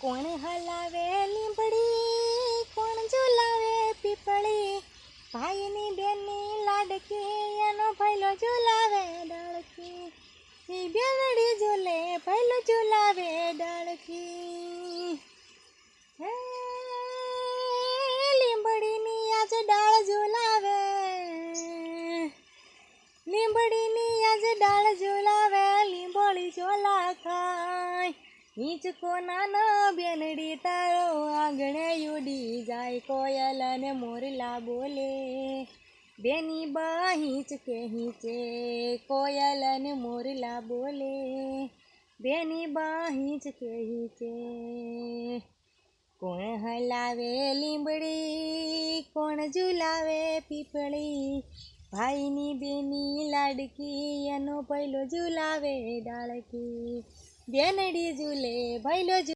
કોણ હલાવે લીંબડી, કોણ ઝુલાવે પીપળી, ભાઈની બેનની લાડકી, એનો ભૈલો ઝુલાવે ડાળકી, ઈ બેનડી ઝૂલે ભૈલો ઝુલાવે ડાળકી. હે લીંબડીની આજ ડાળ ઝુલાવે, લીંબડીની આજ ડાળ ઝુલાવે, લીંબોળી ઝોલા ખાય. હિંચકો નાનો બેનડી તારો આંગણે ઉડી જાય, કોયલ અને મોરલા બોલે બેની બા હિંચકે હિંચે, કોયલ અને મોરલા બોલે બેની બા હિંચકે હિંચે. કોણ હલાવે લીંબડી, કોણ ઝુલાવે પીપળી, ભાઈની બેની લાડકી, એનો ભૈલો ઝુલાવે ડાળકી, બેનડી ઝૂલે ભૈલો